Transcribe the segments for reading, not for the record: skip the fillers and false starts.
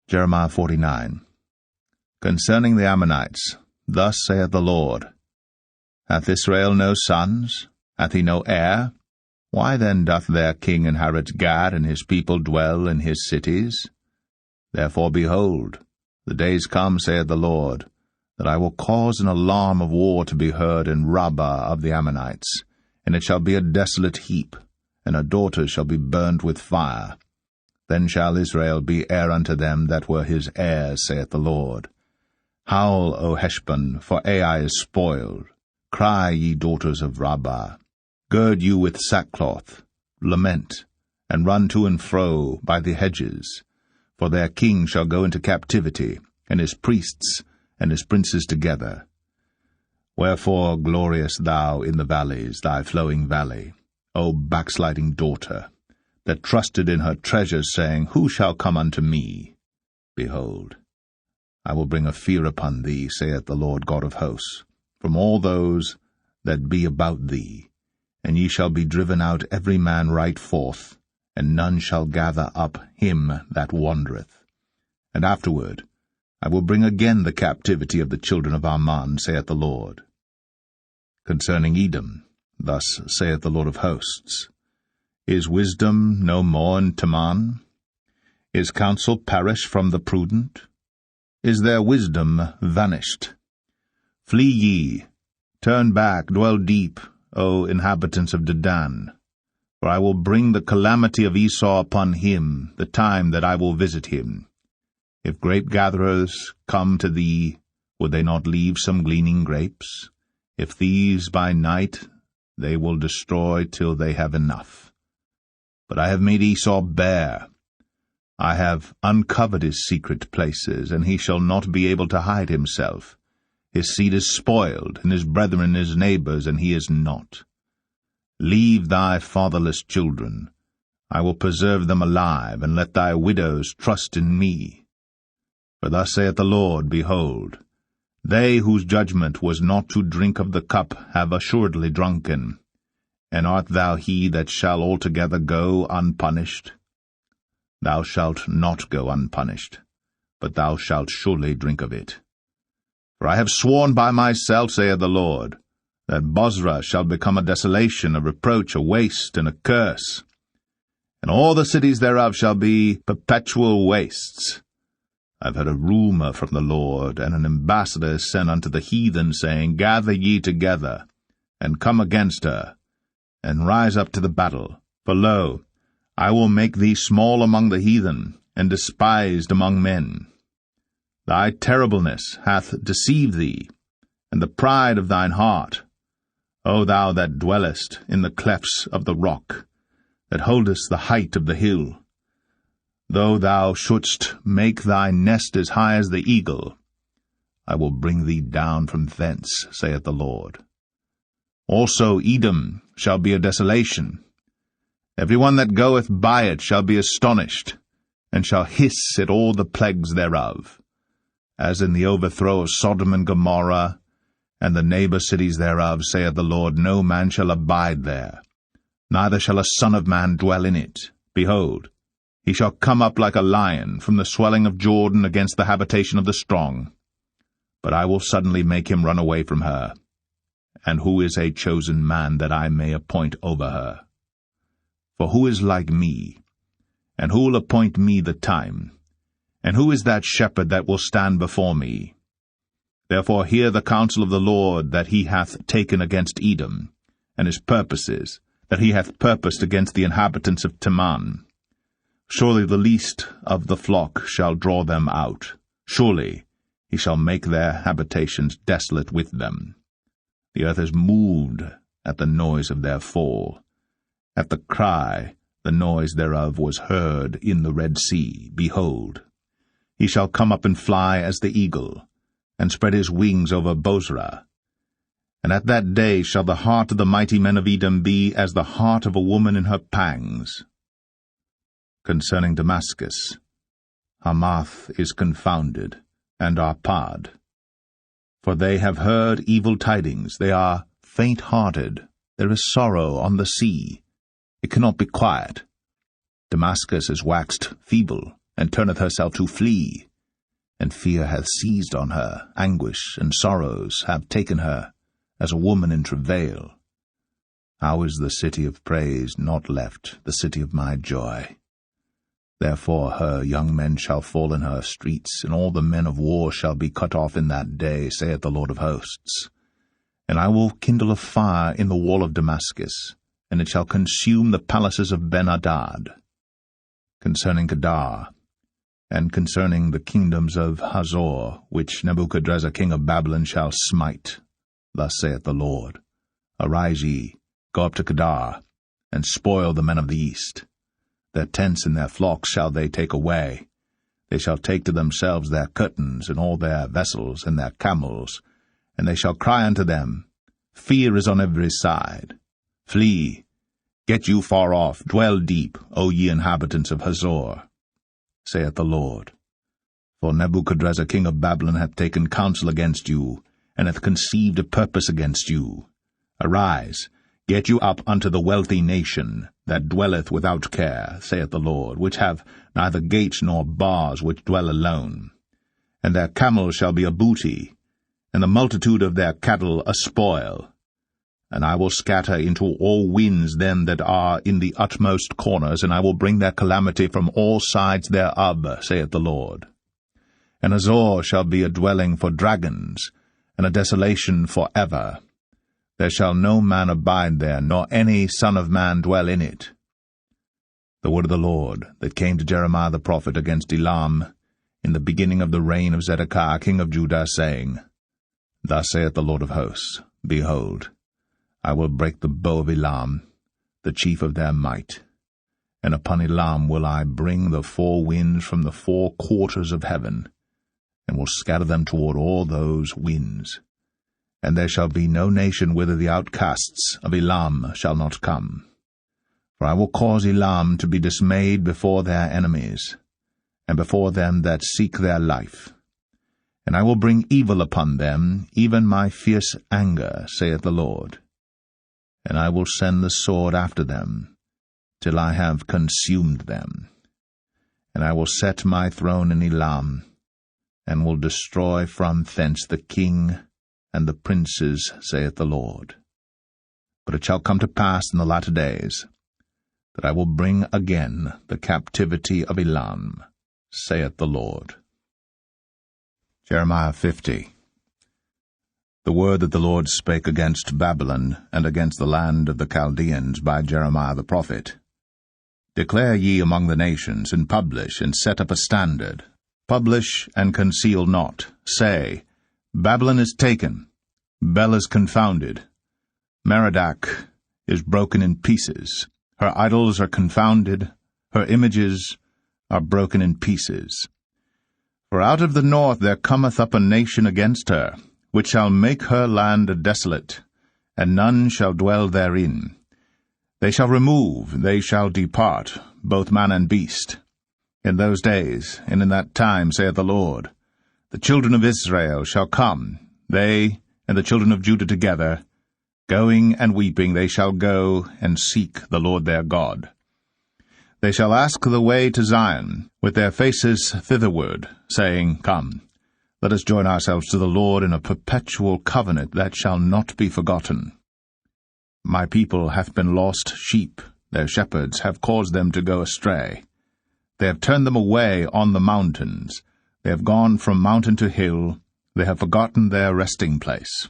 Jeremiah 49. Concerning the Ammonites, thus saith the Lord, Hath Israel no sons? Hath he no heir? Why then doth their king inherit Gad, and his people dwell in his cities? Therefore, behold, the days come, saith the Lord, that I will cause an alarm of war to be heard in Rabbah of the Ammonites, and it shall be a desolate heap, and her daughters shall be burnt with fire. Then shall Israel be heir unto them that were his heirs, saith the Lord. Howl, O Heshbon, for Ai is spoiled. Cry, ye daughters of Rabbah. Gird you with sackcloth, lament, and run to and fro by the hedges. For their king shall go into captivity, and his priests and his princes together. Wherefore gloriest thou in the valleys, thy flowing valley, O backsliding daughter, that trusted in her treasures, saying, Who shall come unto me? Behold, I will bring a fear upon thee, saith the Lord God of hosts, from all those that be about thee, and ye shall be driven out every man right forth, and none shall gather up him that wandereth. And afterward I will bring again the captivity of the children of Ammon, saith the Lord. Concerning Edom, thus saith the Lord of hosts, Is wisdom no more in Teman? Is counsel perished from the prudent? Is their wisdom vanished? Flee ye, turn back, dwell deep, O inhabitants of Dedan, for I will bring the calamity of Esau upon him, the time that I will visit him. If grape-gatherers come to thee, would they not leave some gleaning grapes? If thieves by night, they will destroy till they have enough. But I have made Esau bare. I have uncovered his secret places, and he shall not be able to hide himself. His seed is spoiled, and his brethren his neighbors, and he is not. Leave thy fatherless children. I will preserve them alive, and let thy widows trust in me. For thus saith the Lord, Behold, they whose judgment was not to drink of the cup have assuredly drunken. And art thou he that shall altogether go unpunished? Thou shalt not go unpunished, but thou shalt surely drink of it. For I have sworn by myself, saith the Lord, that Bozrah shall become a desolation, a reproach, a waste, and a curse. And all the cities thereof shall be perpetual wastes. I have heard a rumour from the Lord, and an ambassador is sent unto the heathen, saying, Gather ye together, and come against her, and rise up to the battle. For lo, I will make thee small among the heathen, and despised among men. Thy terribleness hath deceived thee, and the pride of thine heart, O thou that dwellest in the clefts of the rock, that holdest the height of the hill. Though thou shouldst make thy nest as high as the eagle, I will bring thee down from thence, saith the Lord. Also Edom shall be a desolation. Every one that goeth by it shall be astonished, and shall hiss at all the plagues thereof. As in the overthrow of Sodom and Gomorrah, and the neighbor cities thereof, saith the Lord, no man shall abide there, neither shall a son of man dwell in it. Behold, he shall come up like a lion from the swelling of Jordan against the habitation of the strong. But I will suddenly make him run away from her. And who is a chosen man that I may appoint over her? For who is like me? And who will appoint me the time? And who is that shepherd that will stand before me? Therefore hear the counsel of the Lord that he hath taken against Edom, and his purposes, that he hath purposed against the inhabitants of Teman. Surely the least of the flock shall draw them out. Surely he shall make their habitations desolate with them. The earth is moved at the noise of their fall. At the cry, the noise thereof was heard in the Red Sea. Behold, he shall come up and fly as the eagle, and spread his wings over Bozrah. And at that day shall the heart of the mighty men of Edom be as the heart of a woman in her pangs. Concerning Damascus, Hamath is confounded, and Arpad. For they have heard evil tidings, they are faint-hearted, there is sorrow on the sea, it cannot be quiet. Damascus is waxed feeble, and turneth herself to flee. And fear hath seized on her, anguish and sorrows have taken her, as a woman in travail. How is the city of praise not left, the city of my joy? Therefore her young men shall fall in her streets, and all the men of war shall be cut off in that day, saith the Lord of hosts. And I will kindle a fire in the wall of Damascus, and it shall consume the palaces of Ben-Hadad. Concerning Kedar, and concerning the kingdoms of Hazor, which Nebuchadrezzar king of Babylon shall smite, thus saith the Lord, Arise ye, go up to Kedar, and spoil the men of the east. Their tents and their flocks shall they take away. They shall take to themselves their curtains, and all their vessels, and their camels, and they shall cry unto them, Fear is on every side. Flee, get you far off, dwell deep, O ye inhabitants of Hazor, saith the Lord. For Nebuchadrezzar king of Babylon hath taken counsel against you, and hath conceived a purpose against you. Arise, get you up unto the wealthy nation, that dwelleth without care, saith the Lord, which have neither gates nor bars, which dwell alone. And their camels shall be a booty, and the multitude of their cattle a spoil. And I will scatter into all winds them that are in the utmost corners, and I will bring their calamity from all sides thereof, saith the Lord. And Hazor shall be a dwelling for dragons, and a desolation for ever. There shall no man abide there, nor any son of man dwell in it. The word of the Lord that came to Jeremiah the prophet against Elam in the beginning of the reign of Zedekiah king of Judah, saying, Thus saith the Lord of hosts, Behold, I will break the bow of Elam, the chief of their might, and upon Elam will I bring the four winds from the four quarters of heaven, and will scatter them toward all those winds. And there shall be no nation whither the outcasts of Elam shall not come. For I will cause Elam to be dismayed before their enemies, and before them that seek their life. And I will bring evil upon them, even my fierce anger, saith the Lord. And I will send the sword after them, till I have consumed them. And I will set my throne in Elam, and will destroy from thence the king and the princes, saith the Lord. But it shall come to pass in the latter days, that I will bring again the captivity of Elam, saith the Lord. Jeremiah 50. The word that the Lord spake against Babylon, and against the land of the Chaldeans by Jeremiah the prophet. Declare ye among the nations, and publish, and set up a standard. Publish, and conceal not. Say, Babylon is taken, Bel is confounded, Merodach is broken in pieces, her idols are confounded, her images are broken in pieces. For out of the north there cometh up a nation against her, which shall make her land desolate, and none shall dwell therein. They shall remove, they shall depart, both man and beast. In those days, and in that time, saith the Lord, the children of Israel shall come, they and the children of Judah together, going and weeping they shall go and seek the Lord their God. They shall ask the way to Zion, with their faces thitherward, saying, Come, let us join ourselves to the Lord in a perpetual covenant that shall not be forgotten. My people hath been lost sheep, their shepherds have caused them to go astray. They have turned them away on the mountains, they have gone from mountain to hill, they have forgotten their resting place.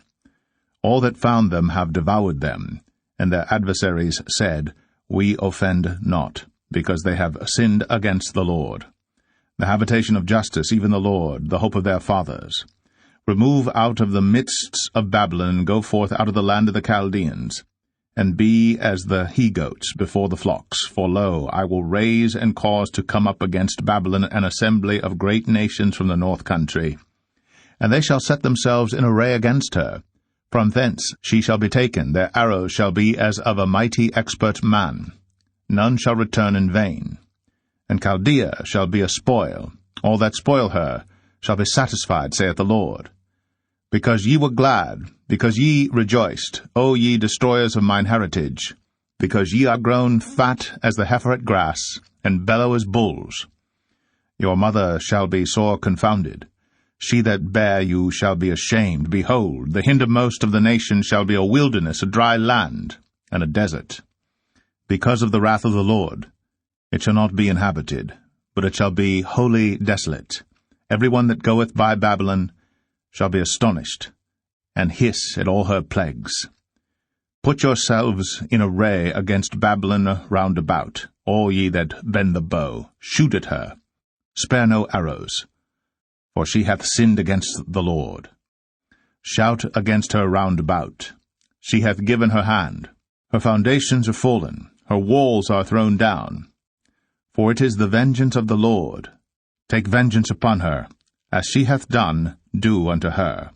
All that found them have devoured them, and their adversaries said, We offend not, because they have sinned against the Lord. The habitation of justice, even the Lord, the hope of their fathers. Remove out of the midst of Babylon, and go forth out of the land of the Chaldeans, and be as the he-goats before the flocks. For lo, I will raise and cause to come up against Babylon an assembly of great nations from the north country. And they shall set themselves in array against her. From thence she shall be taken, their arrows shall be as of a mighty expert man. None shall return in vain. And Chaldea shall be a spoil, all that spoil her shall be satisfied, saith the Lord. Because ye were glad, because ye rejoiced, O ye destroyers of mine heritage, because ye are grown fat as the heifer at grass, and bellow as bulls. Your mother shall be sore confounded. She that bare you shall be ashamed. Behold, the hindermost of the nations shall be a wilderness, a dry land, and a desert. Because of the wrath of the Lord, it shall not be inhabited, but it shall be wholly desolate. Every one that goeth by Babylon shall be astonished, and hiss at all her plagues. Put yourselves in array against Babylon round about, all ye that bend the bow. Shoot at her. Spare no arrows, for she hath sinned against the Lord. Shout against her round about. She hath given her hand. Her foundations are fallen. Her walls are thrown down. For it is the vengeance of the Lord. Take vengeance upon her. As she hath done, do unto her.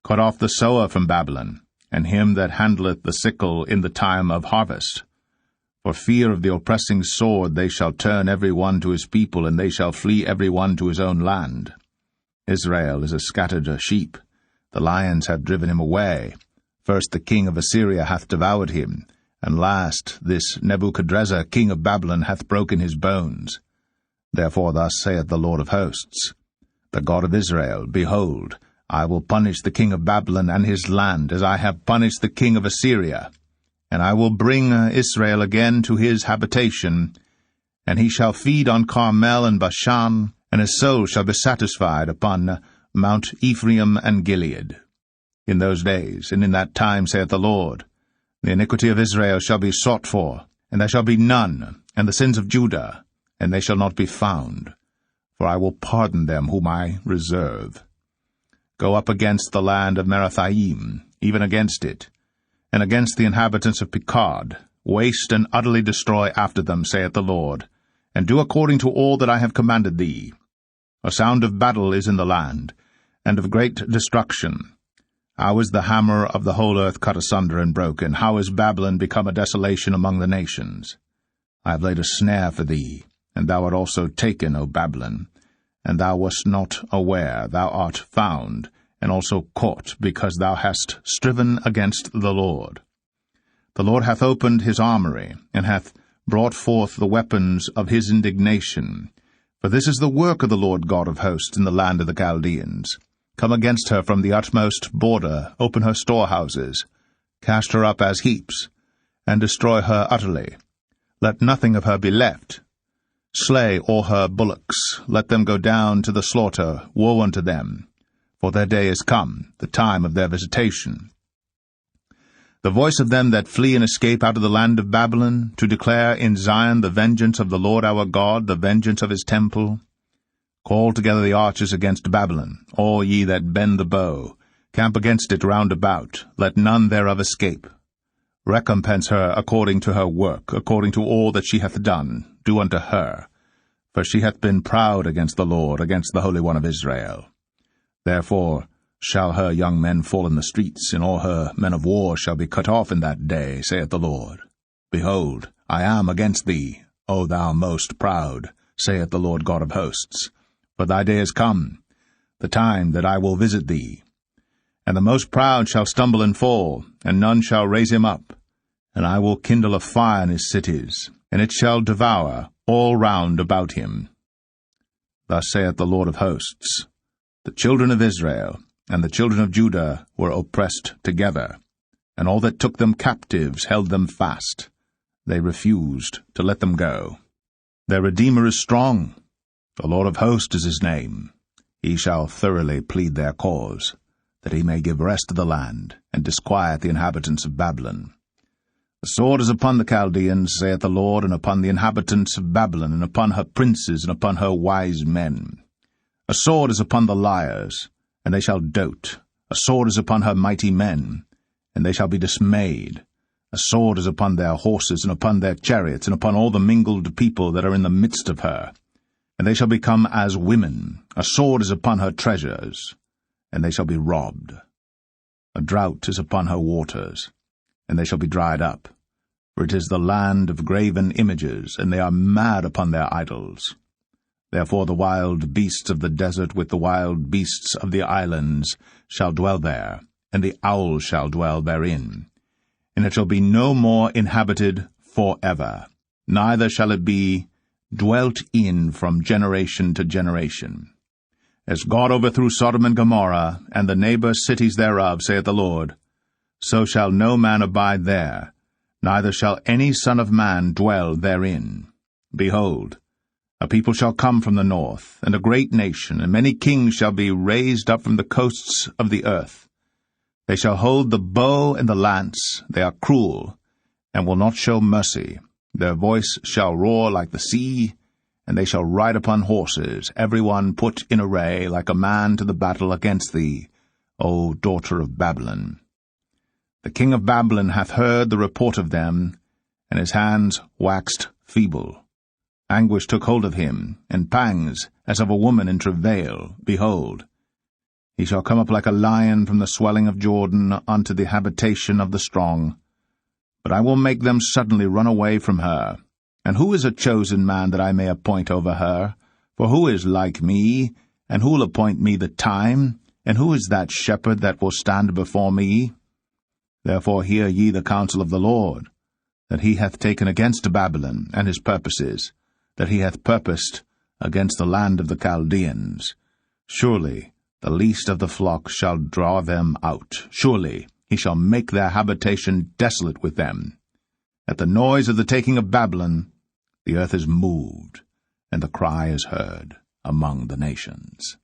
Cut off the sower from Babylon, and him that handleth the sickle in the time of harvest. For fear of the oppressing sword they shall turn every one to his people, and they shall flee every one to his own land. Israel is a scattered sheep. The lions have driven him away. First the king of Assyria hath devoured him, and last this Nebuchadrezzar king of Babylon hath broken his bones. Therefore thus saith the Lord of hosts, the God of Israel, Behold, I will punish the king of Babylon and his land, as I have punished the king of Assyria. And I will bring Israel again to his habitation, and he shall feed on Carmel and Bashan, and his soul shall be satisfied upon Mount Ephraim and Gilead. In those days, and in that time, saith the Lord, the iniquity of Israel shall be sought for, and there shall be none, and the sins of Judah, and they shall not be found. For I will pardon them whom I reserve. Go up against the land of Merathaim, even against it, and against the inhabitants of Pekod. Waste and utterly destroy after them, saith the Lord, and do according to all that I have commanded thee. A sound of battle is in the land, and of great destruction. How is the hammer of the whole earth cut asunder and broken? How is Babylon become a desolation among the nations? I have laid a snare for thee, and thou art also taken, O Babylon, and thou wast not aware. Thou art found, and also caught, because thou hast striven against the Lord. The Lord hath opened his armory, and hath brought forth the weapons of his indignation. For this is the work of the Lord God of hosts in the land of the Chaldeans. Come against her from the utmost border, open her storehouses, cast her up as heaps, and destroy her utterly. Let nothing of her be left. Slay all her bullocks, let them go down to the slaughter. Woe unto them, for their day is come, the time of their visitation. The voice of them that flee and escape out of the land of Babylon, to declare in Zion the vengeance of the Lord our God, the vengeance of his temple. Call together the archers against Babylon, all ye that bend the bow. Camp against it round about, let none thereof escape. Recompense her according to her work, according to all that she hath done, do unto her. For she hath been proud against the Lord, against the Holy One of Israel. Therefore shall her young men fall in the streets, and all her men of war shall be cut off in that day, saith the Lord. Behold, I am against thee, O thou most proud, saith the Lord God of hosts. For thy day is come, the time that I will visit thee. And the most proud shall stumble and fall, and none shall raise him up. And I will kindle a fire in his cities, and it shall devour all round about him. Thus saith the Lord of hosts, the children of Israel and the children of Judah were oppressed together, and all that took them captives held them fast. They refused to let them go. Their Redeemer is strong. The Lord of hosts is his name. He shall thoroughly plead their cause, that he may give rest to the land, and disquiet the inhabitants of Babylon. The sword is upon the Chaldeans, saith the Lord, and upon the inhabitants of Babylon, and upon her princes, and upon her wise men. A sword is upon the liars, and they shall dote. A sword is upon her mighty men, and they shall be dismayed. A sword is upon their horses, and upon their chariots, and upon all the mingled people that are in the midst of her, and they shall become as women. A sword is upon her treasures, and they shall be robbed. A drought is upon her waters, and they shall be dried up. For it is the land of graven images, and they are mad upon their idols. Therefore the wild beasts of the desert with the wild beasts of the islands shall dwell there, and the owl shall dwell therein. And it shall be no more inhabited forever, neither shall it be dwelt in from generation to generation. As God overthrew Sodom and Gomorrah, and the neighbor cities thereof, saith the Lord, so shall no man abide there, neither shall any son of man dwell therein. Behold, a people shall come from the north, and a great nation, and many kings shall be raised up from the coasts of the earth. They shall hold the bow and the lance. They are cruel, and will not show mercy. Their voice shall roar like the sea, and they shall ride upon horses, every one put in array, like a man to the battle against thee, O daughter of Babylon. The king of Babylon hath heard the report of them, and his hands waxed feeble. Anguish took hold of him, and pangs, as of a woman in travail. Behold, he shall come up like a lion from the swelling of Jordan unto the habitation of the strong. But I will make them suddenly run away from her. And who is a chosen man that I may appoint over her? For who is like me, and who will appoint me the time? And who is that shepherd that will stand before me? Therefore hear ye the counsel of the Lord, that he hath taken against Babylon, and his purposes, that he hath purposed against the land of the Chaldeans. Surely the least of the flock shall draw them out. Surely he shall make their habitation desolate with them. At the noise of the taking of Babylon, the earth is moved, and the cry is heard among the nations.